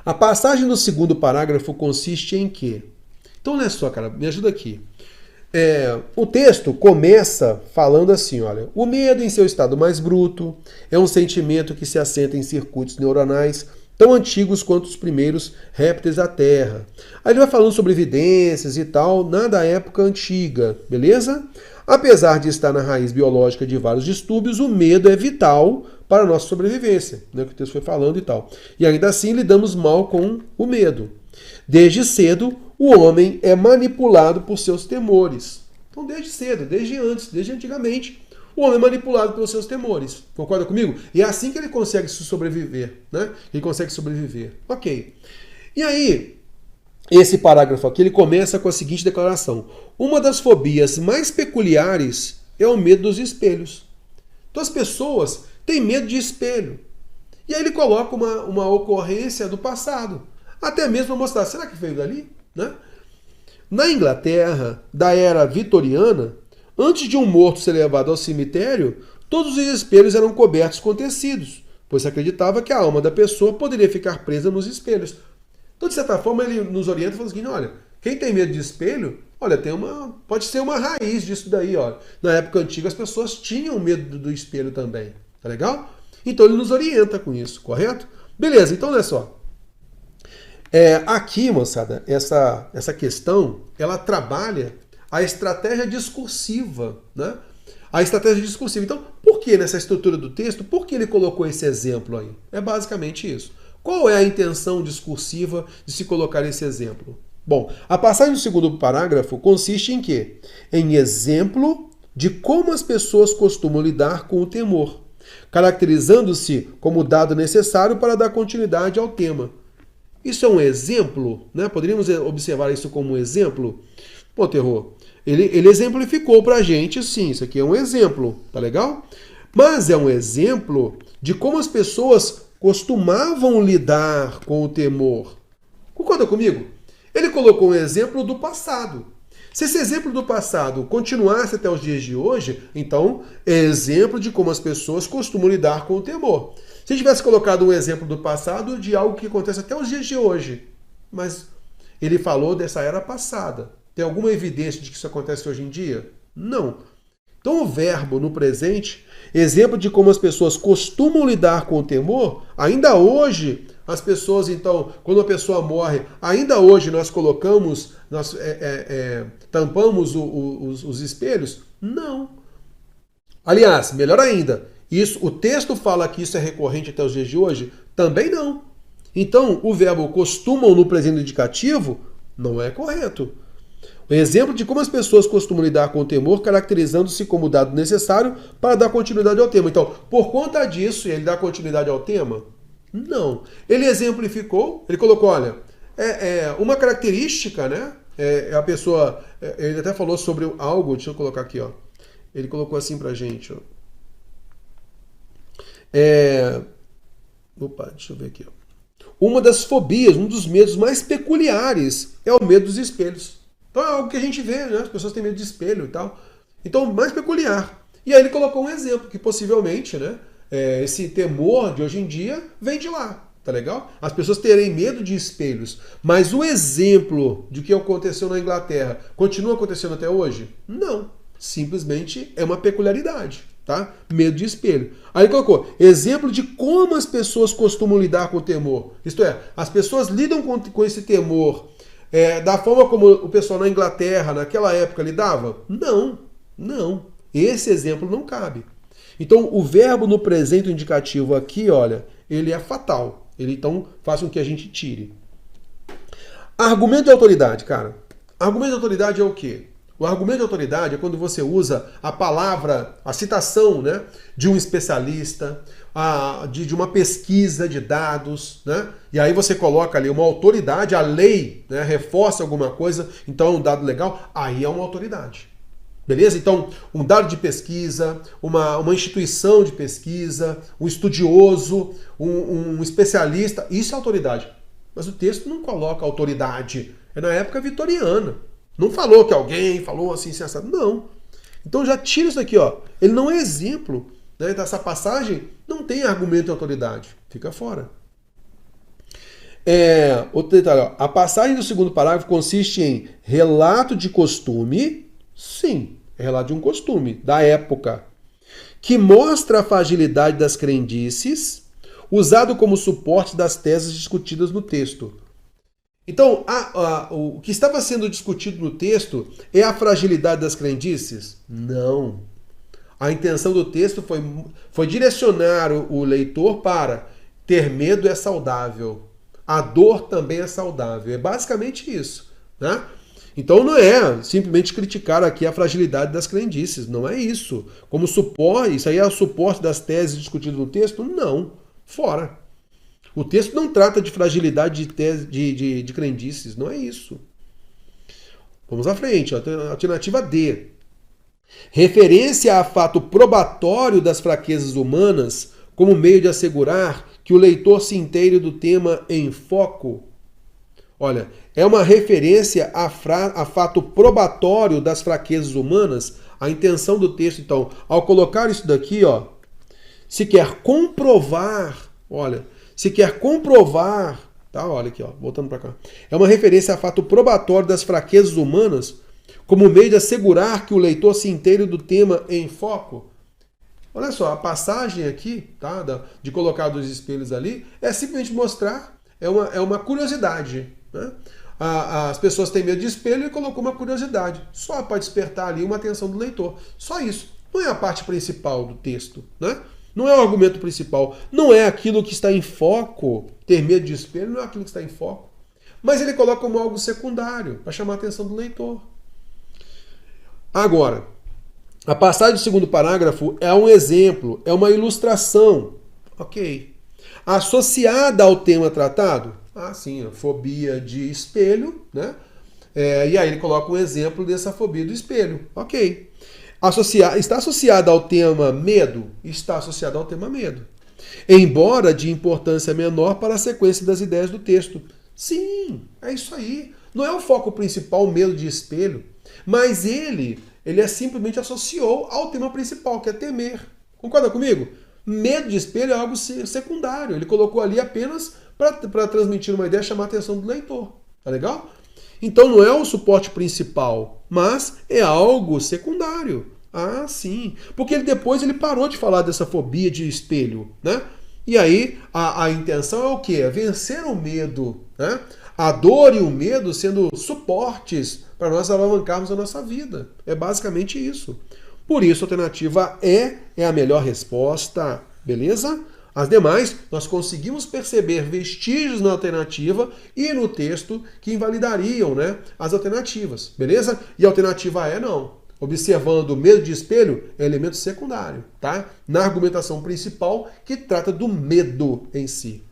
A passagem do segundo parágrafo consiste em quê? Então, olha só, cara, me ajuda aqui. O texto começa falando assim, olha, o medo em seu estado mais bruto é um sentimento que se assenta em circuitos neuronais tão antigos quanto os primeiros répteis da Terra. Aí ele vai falando sobre evidências e tal, da época antiga, beleza? Apesar de estar na raiz biológica de vários distúrbios, o medo é vital para a nossa sobrevivência, né, que o texto foi falando e tal. E ainda assim lidamos mal com o medo. Desde cedo, o homem é manipulado por seus temores. Então, desde cedo, desde antes, desde antigamente, o homem é manipulado pelos seus temores. Concorda comigo? E é assim que ele consegue sobreviver, né? Ele consegue sobreviver. Ok. E aí, esse parágrafo aqui, ele começa com a seguinte declaração. Uma das fobias mais peculiares é o medo dos espelhos. Então, as pessoas têm medo de espelho. E aí ele coloca uma ocorrência do passado. Até mesmo para mostrar, será que veio dali? Né? Na Inglaterra, da era vitoriana, antes de um morto ser levado ao cemitério, todos os espelhos eram cobertos com tecidos, pois se acreditava que a alma da pessoa poderia ficar presa nos espelhos. Então, de certa forma, ele nos orienta falando o seguinte, olha, quem tem medo de espelho, olha, pode ser uma raiz disso daí, olha. Na época antiga, as pessoas tinham medo do espelho também, tá legal? Então, ele nos orienta com isso, correto? Beleza, então olha só. Aqui, moçada, essa questão, ela trabalha a estratégia discursiva, né? A estratégia discursiva. Então, por que nessa estrutura do texto, por que ele colocou esse exemplo aí? É basicamente isso. Qual é a intenção discursiva de se colocar esse exemplo? Bom, a passagem do segundo parágrafo consiste em quê? Em exemplo de como as pessoas costumam lidar com o temor, caracterizando-se como dado necessário para dar continuidade ao tema. Isso é um exemplo, né? Poderíamos observar isso como um exemplo? Pô, Terror, ele exemplificou pra gente, sim, isso aqui é um exemplo, tá legal? Mas é um exemplo de como as pessoas costumavam lidar com o temor. Concorda comigo? Ele colocou um exemplo do passado. Se esse exemplo do passado continuasse até os dias de hoje, então é exemplo de como as pessoas costumam lidar com o temor. Se tivesse colocado um exemplo do passado de algo que acontece até os dias de hoje, mas ele falou dessa era passada. Tem alguma evidência de que isso acontece hoje em dia? Não. Então o verbo no presente, exemplo de como as pessoas costumam lidar com o temor, ainda hoje as pessoas, então, quando a pessoa morre, ainda hoje nós colocamos, tampamos os espelhos? Não. Aliás, melhor ainda, o texto fala que isso é recorrente até os dias de hoje? Também não. Então, o verbo costumam no presente indicativo não é correto. O exemplo de como as pessoas costumam lidar com o temor, caracterizando-se como dado necessário para dar continuidade ao tema. Então, por conta disso, ele dá continuidade ao tema? Não. Ele exemplificou, ele colocou, olha, uma característica, né? A pessoa, ele até falou sobre algo, deixa eu colocar aqui, ó. Ele colocou assim pra gente, ó. Opa, deixa eu ver aqui, ó. Uma das fobias, um dos medos mais peculiares é o medo dos espelhos. Então é algo que a gente vê, né? As pessoas têm medo de espelho e tal. Então, mais peculiar. E aí ele colocou um exemplo, que possivelmente, né? Esse temor de hoje em dia vem de lá, tá legal? As pessoas terem medo de espelhos. Mas o exemplo de que aconteceu na Inglaterra continua acontecendo até hoje? Não. Simplesmente é uma peculiaridade, tá? Medo de espelho. Aí ele colocou exemplo de como as pessoas costumam lidar com o temor. Isto é, as pessoas lidam com esse temor da forma como o pessoal na Inglaterra, naquela época, lidava? Não, não. Esse exemplo não cabe. Então, o verbo no presente indicativo aqui, olha, ele é fatal. Ele, então, faz com que a gente tire. Argumento de autoridade, cara. Argumento de autoridade é o quê? O argumento de autoridade é quando você usa a palavra, a citação, né, de um especialista, de uma pesquisa de dados, né? E aí você coloca ali uma autoridade, a lei, né, reforça alguma coisa, então é um dado legal, aí é uma autoridade. Beleza? Então, um dado de pesquisa, uma instituição de pesquisa, um estudioso, um especialista, isso é autoridade. Mas o texto não coloca autoridade. É na época vitoriana. Não falou que alguém falou assim, sensato. Não. Então já tira isso daqui, ó. Ele não é exemplo, né? Dessa passagem não tem argumento de autoridade. Fica fora. Outro detalhe, ó. A passagem do segundo parágrafo consiste em relato de costume, sim, é relato de um costume da época, que mostra a fragilidade das crendices, usado como suporte das teses discutidas no texto. Então, o que estava sendo discutido no texto é a fragilidade das crendices? Não. A intenção do texto foi direcionar o leitor para ter medo é saudável. A dor também é saudável. É basicamente isso, né? Então não é simplesmente criticar aqui a fragilidade das crendices. Não é isso. Como suporte, isso aí é o suporte das teses discutidas no texto? Não. Fora. O texto não trata de fragilidade de crendices. Não é isso. Vamos à frente. Alternativa D. Referência a fato probatório das fraquezas humanas como meio de assegurar que o leitor se inteire do tema em foco. Olha, é uma referência a fato probatório das fraquezas humanas. A intenção do texto, então, ao colocar isso daqui, ó, se quer comprovar, tá? Olha aqui, ó, voltando para cá. É uma referência a fato probatório das fraquezas humanas como meio de assegurar que o leitor se inteire do tema em foco. Olha só, a passagem aqui, tá, de colocar dos espelhos ali, é simplesmente mostrar, é uma curiosidade. Né? As pessoas têm medo de espelho e colocou uma curiosidade, só para despertar ali uma atenção do leitor. Só isso. Não é a parte principal do texto. Né? Não é o argumento principal. Não é aquilo que está em foco. Ter medo de espelho não é aquilo que está em foco. Mas ele coloca como algo secundário, para chamar a atenção do leitor. Agora, a passagem do segundo parágrafo é um exemplo, é uma ilustração. Ok. Associada ao tema tratado? Ah, sim, a fobia de espelho, né? E aí ele coloca um exemplo dessa fobia do espelho. Ok. Está associada ao tema medo? Está associada ao tema medo. Embora de importância menor para a sequência das ideias do texto. Sim, é isso aí. Não é o foco principal o medo de espelho, mas ele simplesmente associou ao tema principal, que é temer. Concorda comigo? Medo de espelho é algo secundário. Ele colocou ali apenas para transmitir uma ideia, chamar a atenção do leitor. Tá legal? Então não é o suporte principal, mas é algo secundário. Ah, sim. Porque depois ele parou de falar dessa fobia de espelho, né? E aí a intenção é o quê? É vencer o medo, né? A dor e o medo sendo suportes para nós alavancarmos a nossa vida. É basicamente isso. Por isso, a alternativa é a melhor resposta. Beleza? As demais, nós conseguimos perceber vestígios na alternativa e no texto que invalidariam, né, as alternativas. Beleza? E a alternativa E não. Observando o medo de espelho é elemento secundário, tá? Na argumentação principal que trata do medo em si.